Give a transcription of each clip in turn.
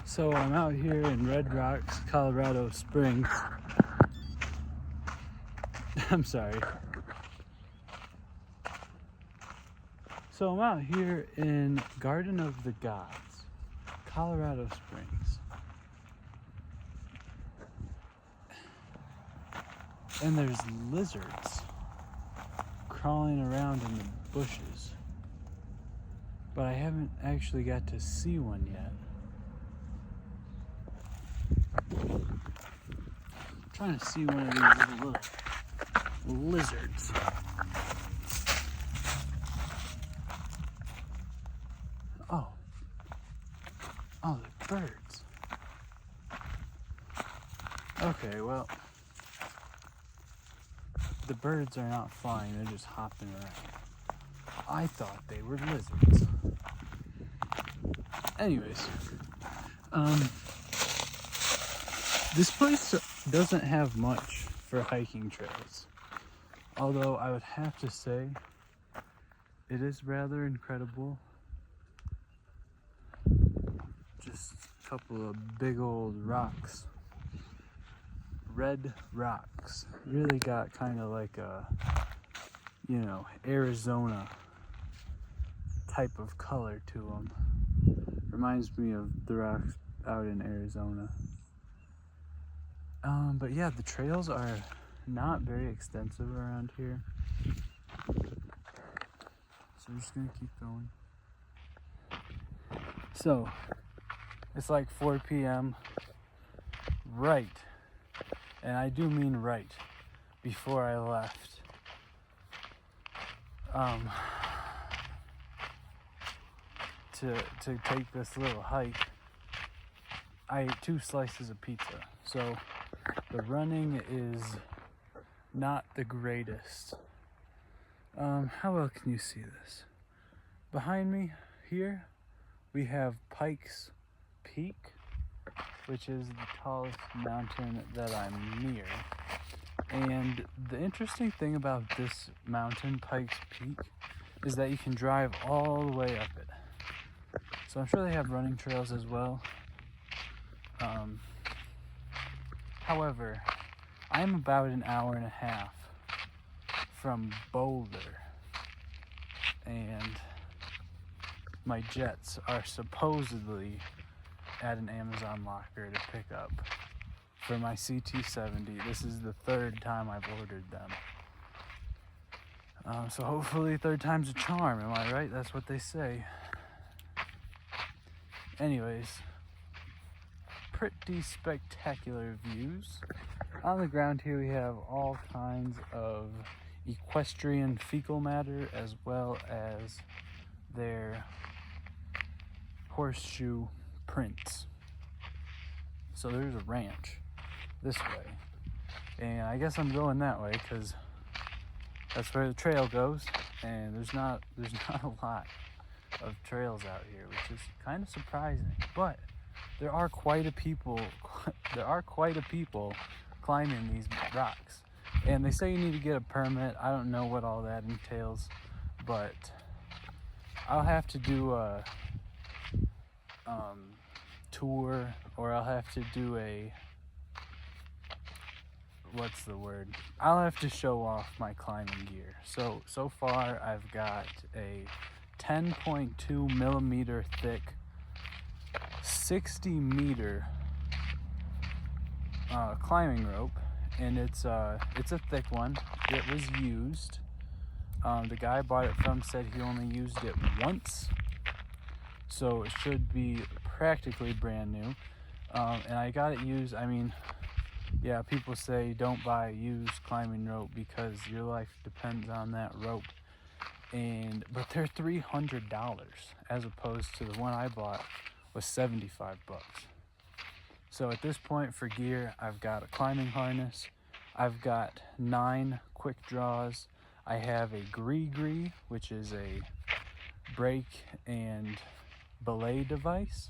So I'm out here in Red Rocks, Colorado Springs. I'm sorry. So I'm out here in Garden of the Gods, Colorado Springs. And there's lizards crawling around in the bushes. But I haven't actually got to see one yet. I'm trying to see one of these little lizards. Oh, they're birds. Okay, well, the birds are not flying, they're just hopping around. I thought they were lizards. Anyways, this place doesn't have much for hiking trails. Although I would have to say, it is rather incredible. Just a couple of big old rocks. Red rocks. Really got kind of like a, Arizona type of color to them. Reminds me of the rocks out in Arizona. But yeah, the trails are not very extensive around here. So we're just gonna keep going. So, it's like 4 p.m. right, and I do mean right, before I left. To take this little hike, I ate 2 slices of pizza. So the running is not the greatest. How well can you see this? Behind me here, we have Pikes Peak, which is the tallest mountain that I'm near. And the interesting thing about this mountain, Pikes Peak, is that you can drive all the way up it. So I'm sure they have running trails as well. However, I'm about an hour and a half from Boulder, and my jets are supposedly at an Amazon locker to pick up for my CT70. This is the 3rd time I've ordered them. So hopefully 3rd time's a charm, am I right? That's what they say. Anyways, pretty spectacular views. On the ground here we have all kinds of equestrian fecal matter as well as their horseshoe prints. So there's a ranch this way, and I guess I'm going that way because that's where the trail goes, and there's not a lot of trails out here, which is kind of surprising. But there are quite a people climbing these rocks, and they say you need to get a permit. I don't know what all that entails, but I'll have to do a tour, or I'll have to do I'll have to show off my climbing gear. So far I've got a 10.2 millimeter thick 60 meter climbing rope, and it's a thick one. It was used. The guy I bought it from said he only used it once, so it should be practically brand new. And I got it used. I mean, yeah, people say don't buy a used climbing rope because your life depends on that rope. But they're $300 as opposed to the one I bought was $75. So at this point for gear, I've got a climbing harness. I've got 9 quick draws. I have a gree, which is a brake and belay device.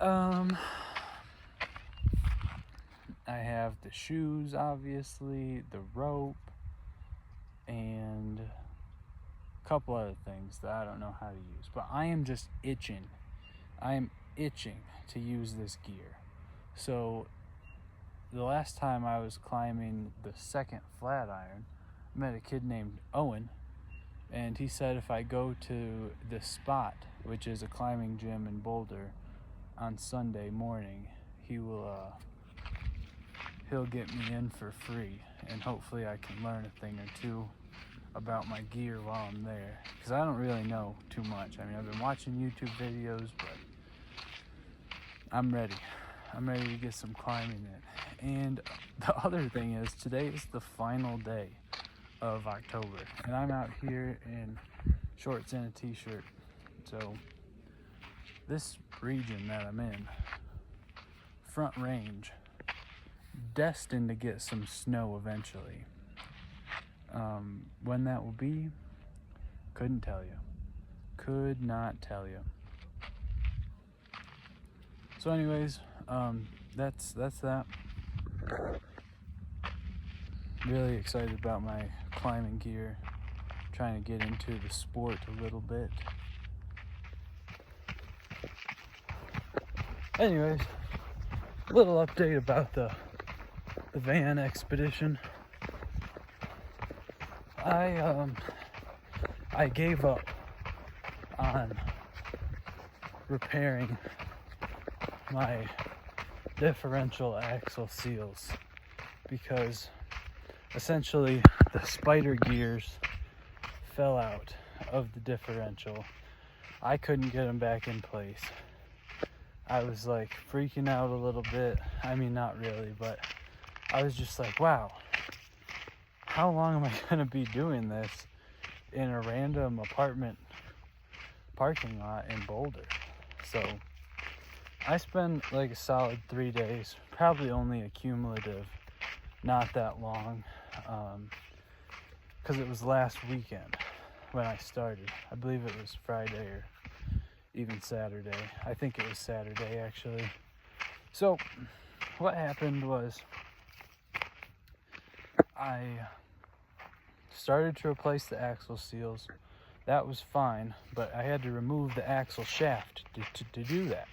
I have the shoes, obviously, the rope, and a couple other things that I don't know how to use. But I am just itching. I am itching to use this gear. So the last time I was climbing the second flat iron, I met a kid named Owen, and he said if I go to the Spot, which is a climbing gym in Boulder, on Sunday morning, he'll get me in for free, and hopefully I can learn a thing or two about my gear while I'm there, because I don't really know too much. I mean, I've been watching YouTube videos, but I'm ready to get some climbing in. And the other thing is, today is the final day of October, and I'm out here in shorts and a t-shirt. So this region that I'm in, Front Range, destined to get some snow eventually. When that will be, couldn't tell you. Could not tell you. So anyways, that's that. Really excited about my climbing gear. Trying to get into the sport a little bit. Anyways, a little update about the van expedition. I gave up on repairing my differential axle seals because essentially the spider gears fell out of the differential. I couldn't get them back in place. I was like freaking out a little bit. I mean, not really, but I was just like, wow, how long am I gonna be doing this in a random apartment parking lot in Boulder? So I spent like a solid 3 days, probably only a cumulative, not that long, because it was last weekend when I started. I believe it was Friday or even Saturday. I think it was Saturday, actually. So what happened was I started to replace the axle seals. That was fine, but I had to remove the axle shaft to do that.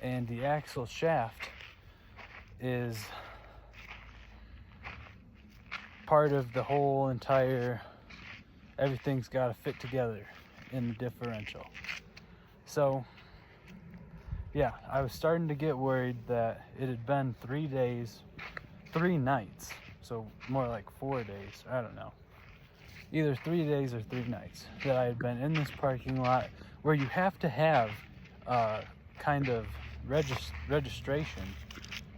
And the axle shaft is part of the whole entire, everything's got to fit together in the differential. So yeah, I was starting to get worried that it had been 3 days, 3 nights, so more like 4 days, I don't know, either 3 days or 3 nights that I had been in this parking lot where you have to have kind of registration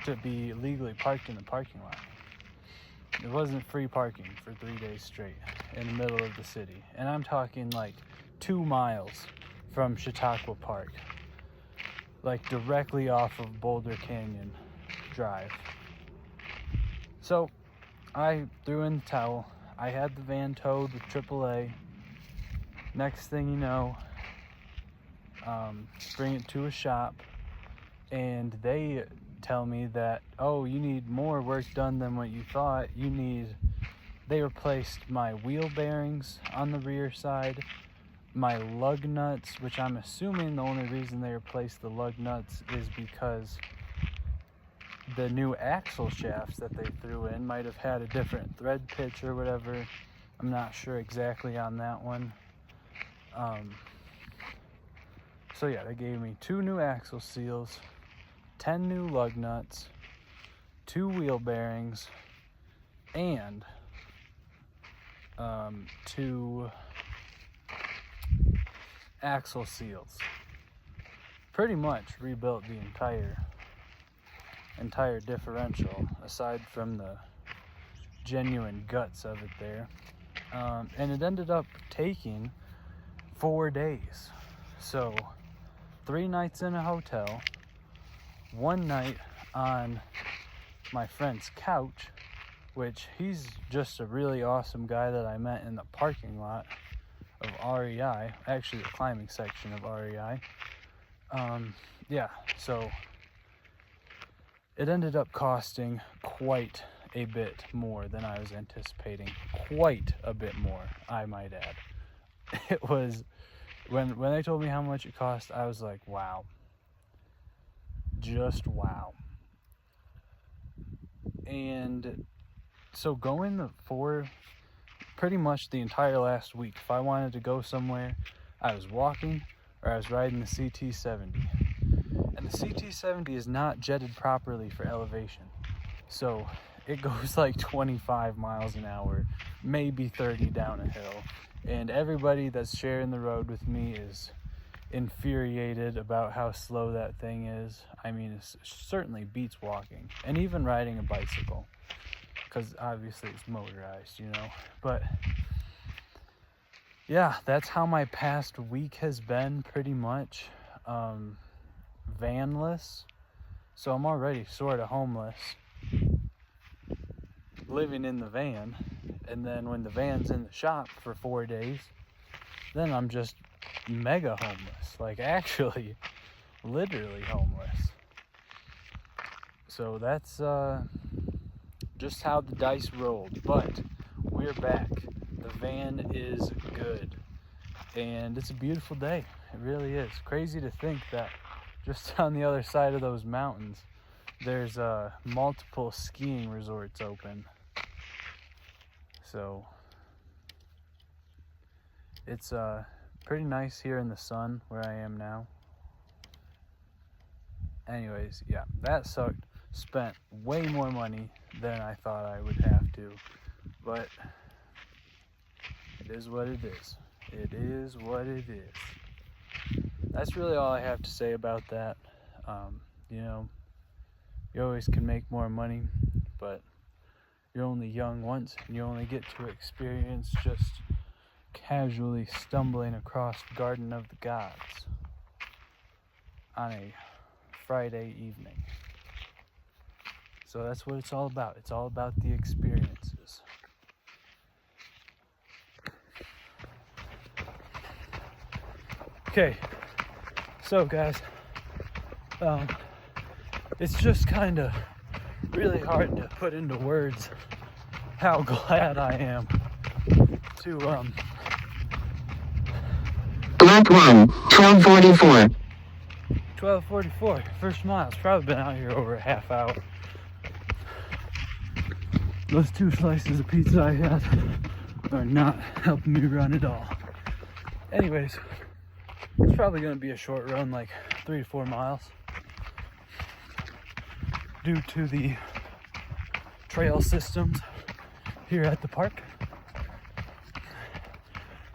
to be legally parked in the parking lot. It wasn't free parking for 3 days straight in the middle of the city, and I'm talking like 2 miles from Chautauqua Park, like directly off of Boulder Canyon Drive. So I threw in the towel. I had the van towed with AAA. Next thing you know, bring it to a shop, and they tell me that, oh, you need more work done than what you thought. They replaced my wheel bearings on the rear side, my lug nuts, which I'm assuming the only reason they replaced the lug nuts is because the new axle shafts that they threw in might have had a different thread pitch or whatever. I'm not sure exactly on that one. So yeah, they gave me 2 new axle seals, 10 new lug nuts, 2 wheel bearings, and 2 axle seals. Pretty much rebuilt the entire differential, aside from the genuine guts of it there. And it ended up taking 4 days. So 3 nights in a hotel, 1 night on my friend's couch, which he's just a really awesome guy that I met in the parking lot of REI, actually the climbing section of REI. Yeah, so it ended up costing quite a bit more than I was anticipating. Quite a bit more, I might add. It was, when they told me how much it cost, I was like, wow. just wow. And so going for pretty much the entire last week, if I wanted to go somewhere, I was walking or I was riding the CT70. And the CT70 is not jetted properly for elevation. So it goes like 25 miles an hour, maybe 30 down a hill. And everybody that's sharing the road with me is infuriated about how slow that thing is. I mean, it certainly beats walking and even riding a bicycle, because obviously it's motorized, you know. But yeah, that's how my past week has been, pretty much. Vanless, so I'm already sort of homeless, living in the van, and then when the van's in the shop for 4 days, then I'm just mega homeless, like actually literally homeless. So that's just how the dice rolled. But we're back. The van is good, and it's a beautiful day. It really is. Crazy to think that just on the other side of those mountains there's multiple skiing resorts open. So it's pretty nice here in the sun where I am now. Anyways, yeah, that sucked. Spent way more money than I thought I would have to, but it is what it is. It is what it is. That's really all I have to say about that. You know, you always can make more money, but you're only young once, and you only get to experience just casually stumbling across the Garden of the Gods on a Friday evening. So that's what it's all about. It's all about the experiences. Okay, so guys, it's just kind of really hard to put into words how glad I am to Block 1, 1244. 12:44, first mile. It's probably been out here over a half hour. Those 2 slices of pizza I had are not helping me run at all. Anyways, it's probably going to be a short run, like 3 to 4 miles, due to the trail systems here at the park.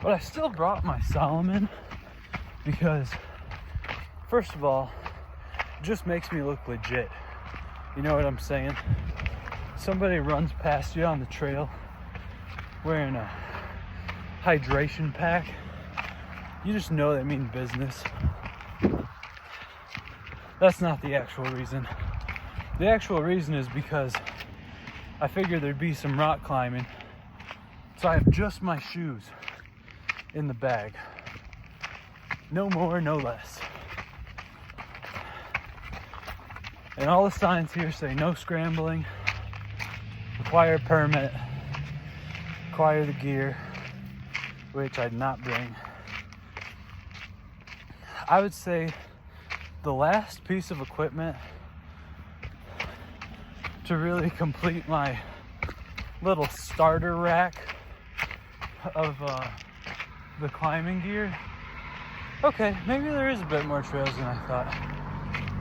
But I still brought my Solomon because, first of all, it just makes me look legit. You know what I'm saying? Somebody runs past you on the trail wearing a hydration pack, you just know they mean business. That's not the actual reason. The actual reason is because I figured there'd be some rock climbing, so I have just my shoes in the bag. No more, no less. And all the signs here say no scrambling, require a permit, require the gear, which I did not bring. I would say the last piece of equipment to really complete my little starter rack of the climbing gear. Okay, maybe there is a bit more trails than I thought.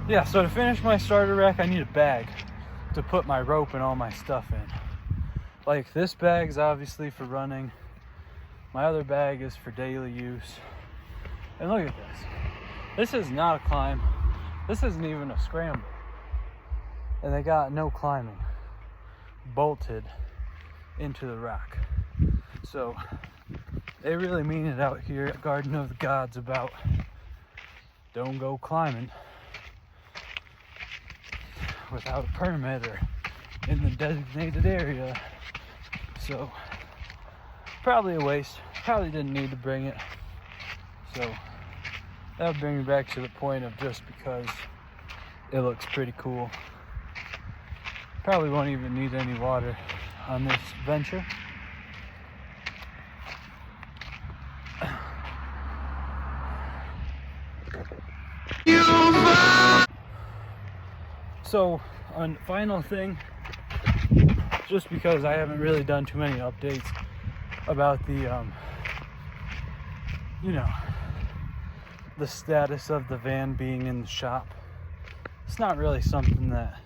Yeah, so to finish my starter rack, I need a bag to put my rope and all my stuff in. Like, this bag's obviously for running. My other bag is for daily use. And look at this. This is not a climb. This isn't even a scramble. And they got no climbing bolted into the rock. So they really mean it out here at Garden of the Gods about don't go climbing without a permit or in the designated area. So probably a waste. Probably didn't need to bring it. So that would bring me back to the point of just because it looks pretty cool. Probably won't even need any water on this venture. So, final thing, just because I haven't really done too many updates about the, the status of the van being in the shop. It's not really something that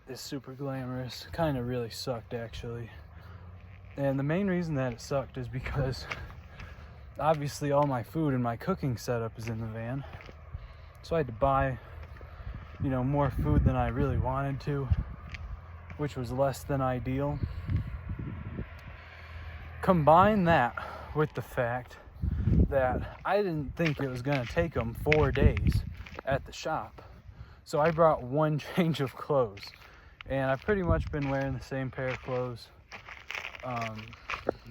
is super glamorous. Kind of really sucked, actually. And the main reason that it sucked is because obviously all my food and my cooking setup is in the van. So I had to buy, more food than I really wanted to, which was less than ideal. Combine that with the fact that I didn't think it was going to take them 4 days at the shop. So I brought one change of clothes, and I've pretty much been wearing the same pair of clothes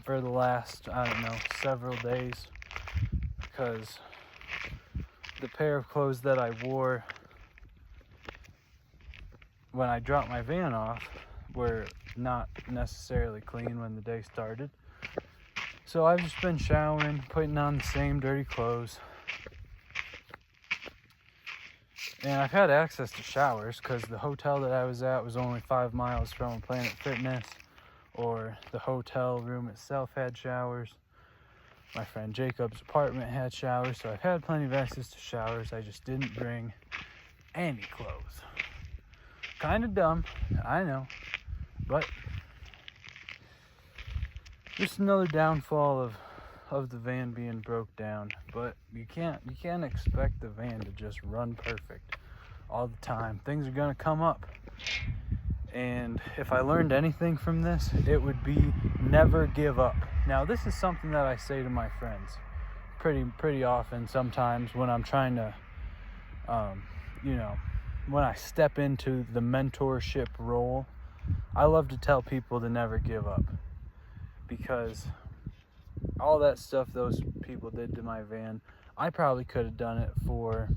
for the last, several days, because the pair of clothes that I wore when I dropped my van off were not necessarily clean when the day started. So I've just been showering, putting on the same dirty clothes. And I've had access to showers because the hotel that I was at was only 5 miles from Planet Fitness, or the hotel room itself had showers. My friend Jacob's apartment had showers, so I've had plenty of access to showers. I just didn't bring any clothes. Kind of dumb, I know, but just another downfall of the van being broke down. But you can't expect the van to just run perfect all the time. Things are gonna come up. And if I learned anything from this, it would be never give up. Now, this is something that I say to my friends pretty often sometimes when I'm trying to, when I step into the mentorship role. I love to tell people to never give up, because all that stuff those people did to my van, I probably could have done it for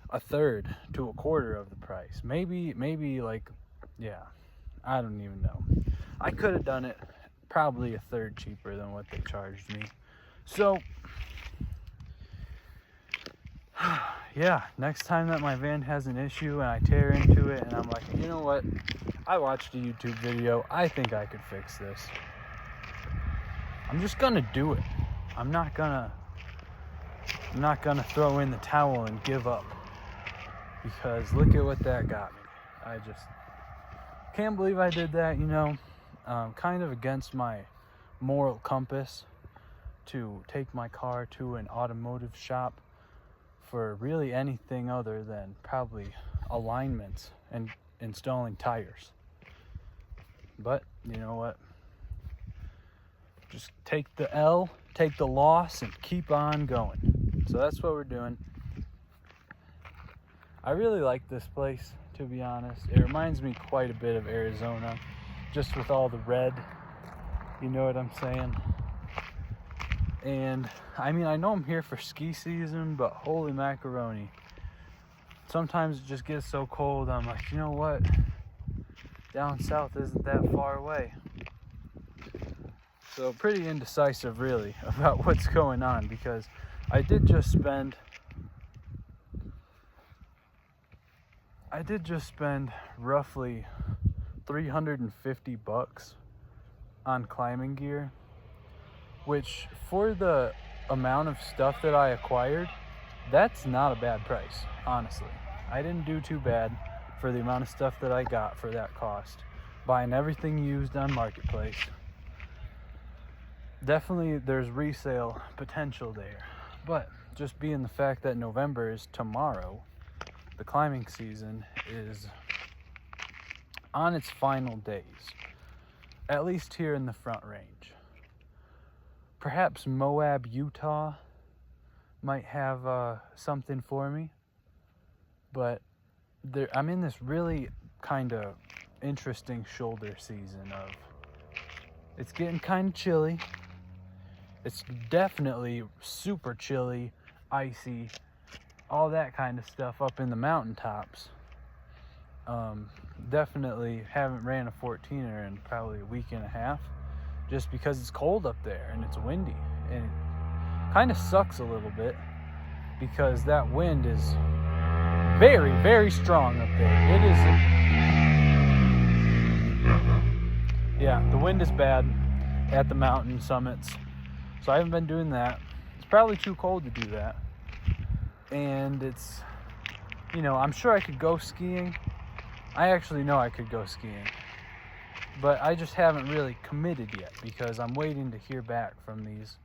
a third to a quarter of the price. Maybe I don't even know. I could have done it probably a third cheaper than what they charged me. So, yeah, next time that my van has an issue and I tear into it and I'm like, you know what? I watched a YouTube video. I think I could fix this. I'm just gonna do it. I'm not gonna throw in the towel and give up, because look at what that got me. I just can't believe I did that, kind of against my moral compass to take my car to an automotive shop for really anything other than probably alignments and installing tires. But you know what? Just take the L, take the loss, and keep on going. So that's what we're doing. I really like this place, to be honest. It reminds me quite a bit of Arizona, just with all the red, you know what I'm saying? And I know I'm here for ski season, but holy macaroni. Sometimes it just gets so cold, I'm like, you know what? Down south isn't that far away. So pretty indecisive, really, about what's going on, because I did just spend roughly $350 on climbing gear, which for the amount of stuff that I acquired, that's not a bad price, honestly. I didn't do too bad for the amount of stuff that I got for that cost, buying everything used on Marketplace. Definitely there's resale potential there, but just being the fact that November is tomorrow, the climbing season is on its final days, at least here in the Front Range. Perhaps Moab, Utah might have something for me, but I'm in this really kind of interesting shoulder season of, it's getting kind of chilly. It's definitely super chilly, icy, all that kind of stuff up in the mountaintops. Definitely haven't ran a 14er in probably a week and a half, just because it's cold up there and it's windy, and it kind of sucks a little bit because that wind is very, very strong up there. It is. Yeah, the wind is bad at the mountain summits, so I haven't been doing that. It's probably too cold to do that, and it's, I'm sure I could go skiing. I actually know I could go skiing, but I just haven't really committed yet because I'm waiting to hear back from these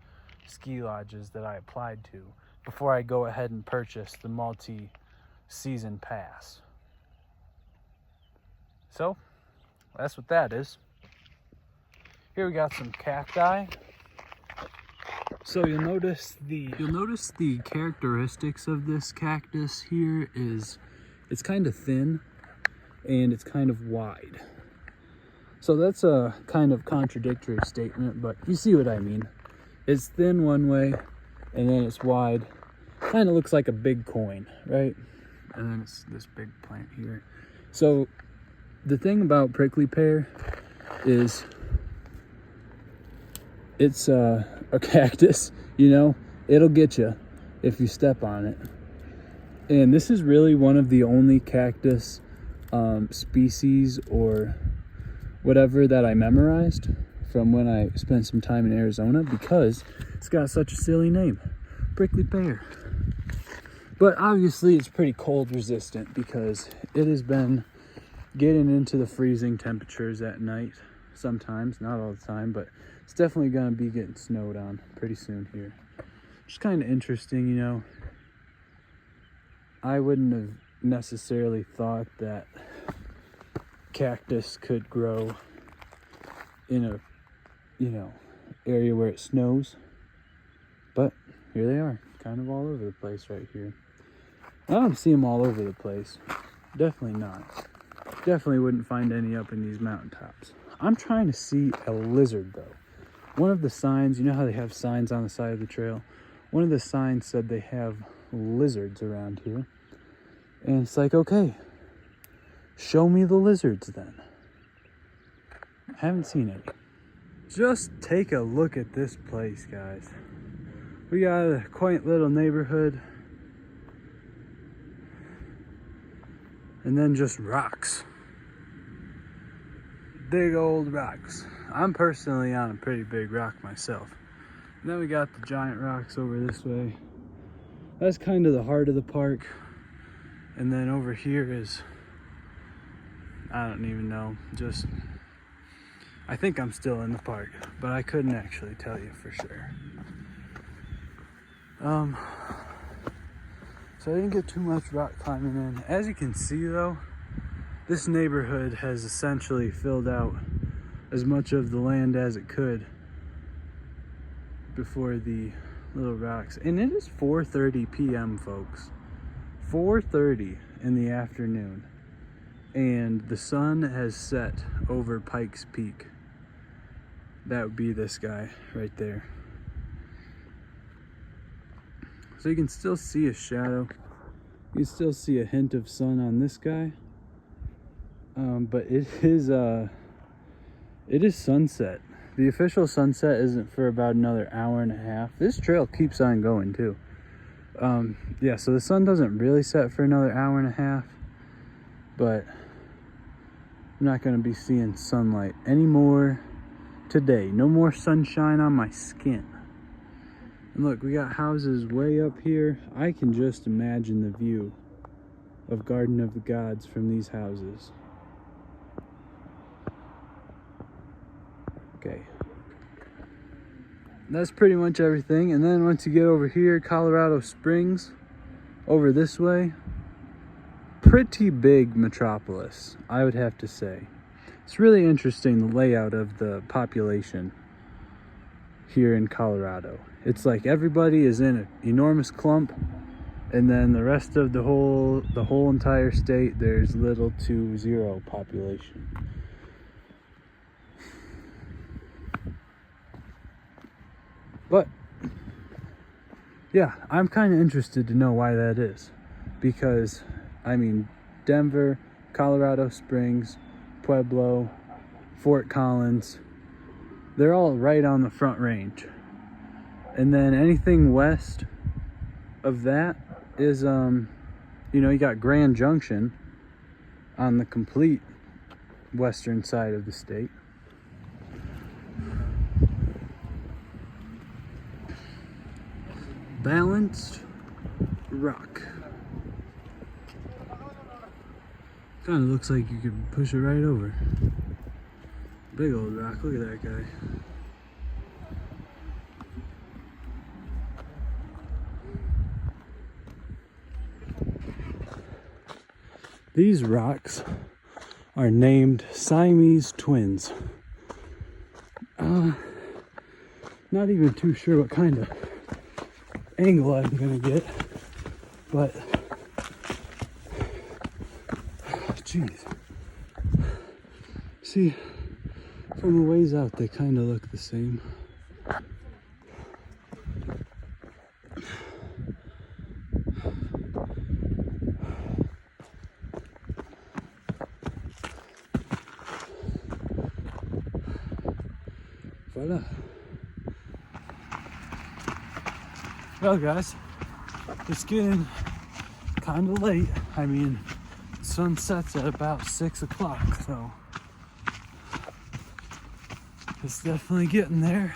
ski lodges that I applied to before I go ahead and purchase the multi-season pass. So that's what that is. Here we got some cacti. So you'll notice the characteristics of this cactus here is it's kind of thin and it's kind of wide. So that's a kind of contradictory statement, but you see what I mean. It's thin one way and then it's wide. Kind of looks like a big coin, right? And then it's this big plant here. So the thing about prickly pear is it's a cactus, it'll get you if you step on it. And this is really one of the only cactus species or whatever that I memorized from when I spent some time in Arizona, because it's got such a silly name, prickly pear. But obviously it's pretty cold resistant because it has been getting into the freezing temperatures at night sometimes, not all the time, but it's definitely going to be getting snowed on pretty soon here. It's kind of interesting, I wouldn't have necessarily thought that cactus could grow in a, area where it snows, but here they are, kind of all over the place right here. I don't see them all over the place. Definitely not. Definitely wouldn't find any up in these mountaintops. I'm trying to see a lizard though. One of the signs, you know how they have signs on the side of the trail? One of the signs said they have lizards around here. And it's like, okay, show me the lizards then. Haven't seen any. Just take a look at this place, guys. We got a quaint little neighborhood. And then just rocks. Big old rocks. I'm personally on a pretty big rock myself. And then we got the giant rocks over this way. That's kind of the heart of the park. And then over here is, I don't even know, I think I'm still in the park, but I couldn't actually tell you for sure. So I didn't get too much rock climbing in. As you can see though, this neighborhood has essentially filled out as much of the land as it could before the little rocks. And it is 4:30 p.m. folks. 4:30 in the afternoon. And the sun has set over Pikes Peak. That would be this guy right there. So you can still see a shadow. You can still see a hint of sun on this guy. But it is sunset. The official sunset isn't for about another hour and a half. This trail keeps on going too. Yeah, so the sun doesn't really set for another hour and a half, but I'm not going to be seeing sunlight anymore today. No more sunshine on my skin. And look, we got houses way up here. I can just imagine the view of Garden of the Gods from these houses. Okay. That's pretty much everything. And then once you get over here, Colorado Springs, over this way, pretty big metropolis, I would have to say. It's really interesting, the layout of the population here in Colorado. It's like everybody is in an enormous clump, and then the rest of the whole entire state, there's little to zero population. But yeah, I'm kind of interested to know why that is, because I mean, Denver, Colorado Springs, Pueblo, Fort Collins, they're all right on the Front Range. And then anything west of that is You know, you got Grand Junction on the complete western side of the state. Balanced rock. Kind of looks like you could push it right over. Big old rock, look at that guy. These rocks are named Siamese twins. Not even too sure what kind of angle I'm gonna get, but jeez. See, from a ways out, they kind of look the same. Voila. Well, guys, it's getting kind of late. I mean, sun sets at about 6 o'clock, so it's definitely getting there.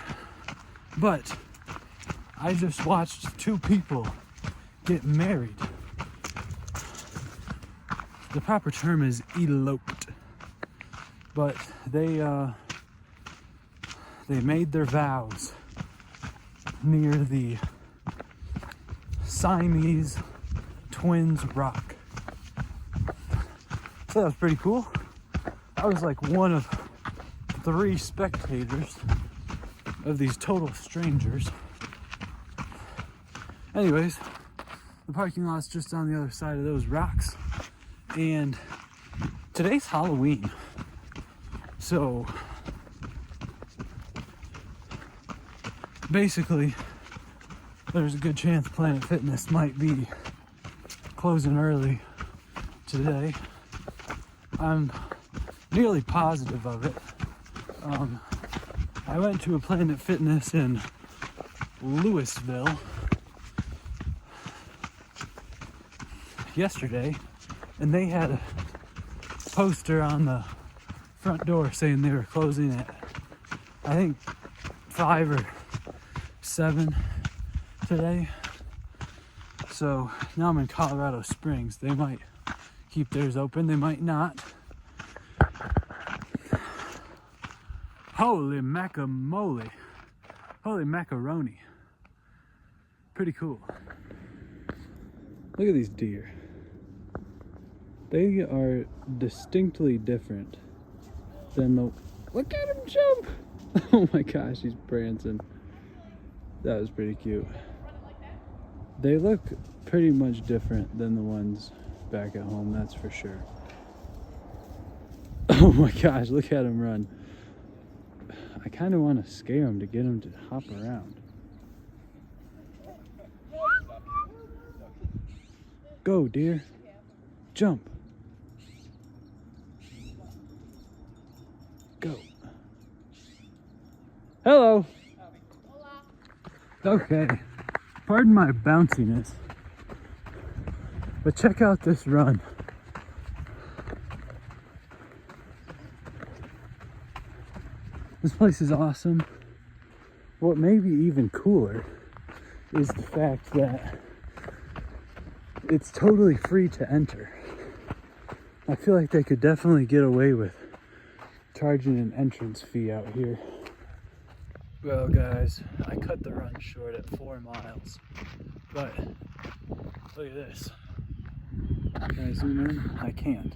But I just watched 2 people get married. The proper term is eloped, but they made their vows near the Siamese Twins Rock. So that was pretty cool. I was like one of 3 spectators of these total strangers. Anyways, the parking lot's just on the other side of those rocks. And today's Halloween. So basically, there's a good chance Planet Fitness might be closing early today. I'm nearly positive of it. I went to a Planet Fitness in Louisville yesterday, and they had a poster on the front door saying they were closing at, I think, 5 or 7 today. So now I'm in Colorado Springs. They might keep theirs open, they might not. Holy macamole. Holy macaroni. Pretty cool. Look at these deer. They are distinctly different than the... Look at him jump! Oh my gosh, he's prancing. That was pretty cute. They look pretty much different than the ones back at home, that's for sure. Oh my gosh, look at him run. I kind of want to scare him to get him to hop around. Go, deer. Jump. Go. Hello. Okay. Pardon my bounciness, but check out this run. This place is awesome. What may be even cooler is the fact that it's totally free to enter. I feel like they could definitely get away with charging an entrance fee out here. Well, guys, I cut the run short at 4 miles, but look at this. Can I zoom in? I can't.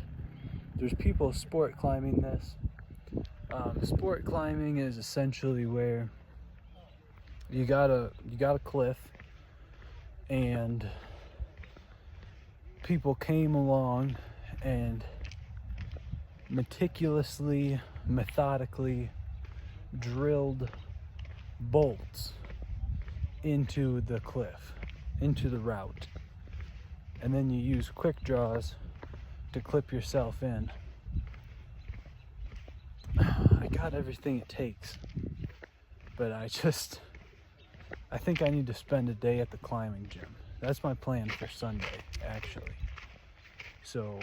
There's people sport climbing this. Sport climbing is essentially where you got a cliff, and people came along and meticulously, methodically drilled bolts into the cliff, into the route, and then you use quick draws to clip yourself in. I got everything it takes, but I think I need to spend a day at the climbing gym. That's my plan for Sunday, actually. So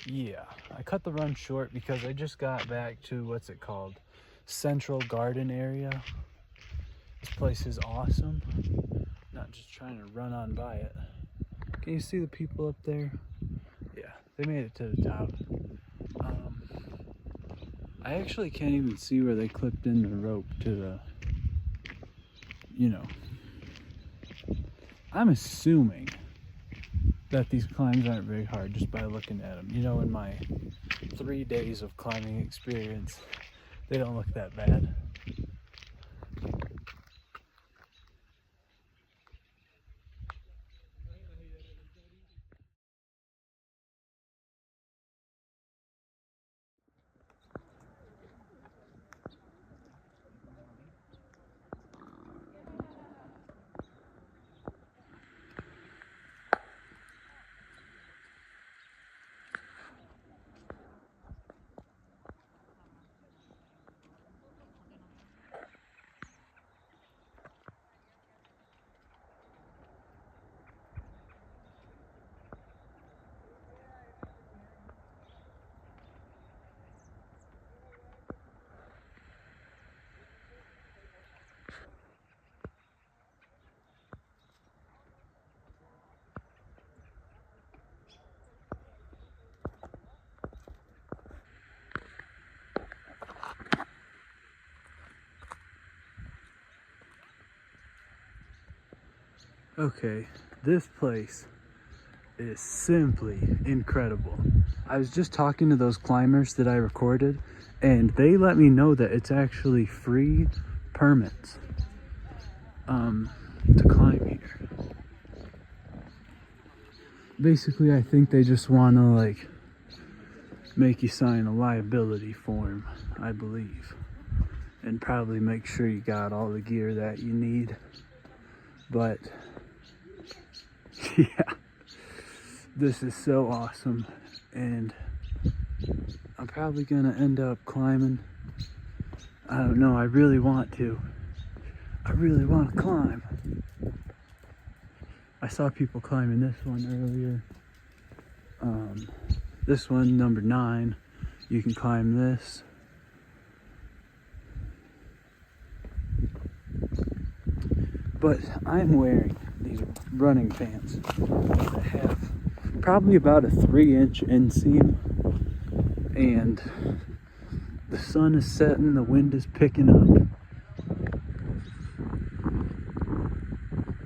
yeah, I cut the run short because I just got back to, what's it called, Central Garden area. This place is awesome. Not just trying to run on by it. Can you see the people up there? Yeah, they made it to the top. I actually can't even see where they clipped in the rope to the, you know, I'm assuming that these climbs aren't very hard just by looking at them. You know, in my 3 days of climbing experience, they don't look that bad. Okay, this place is simply incredible. I was just talking to those climbers that I recorded, and they let me know that it's actually free permits to climb here. Basically, I think they just want to like make you sign a liability form, I believe, and probably make sure you got all the gear that you need. But yeah, this is so awesome, and I'm probably gonna end up climbing. I don't know, I really want to. I really want to climb. I saw people climbing this one earlier. This one, number 9, you can climb this. But I'm wearing these running pants that have probably about a 3-inch inseam, and the sun is setting, the wind is picking up.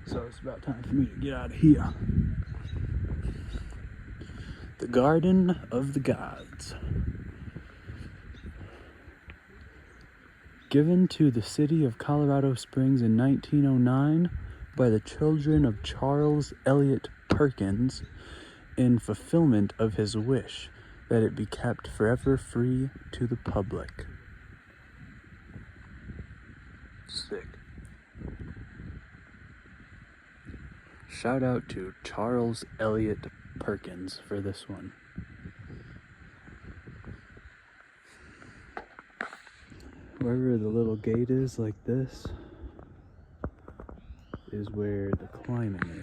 So it's about time for me to get out of here. The Garden of the Gods. Given to the city of Colorado Springs in 1909 by the children of Charles Eliot Perkins in fulfillment of his wish that it be kept forever free to the public. Sick. Shout out to Charles Eliot Perkins for this one. Wherever the little gate is like this is where the climbing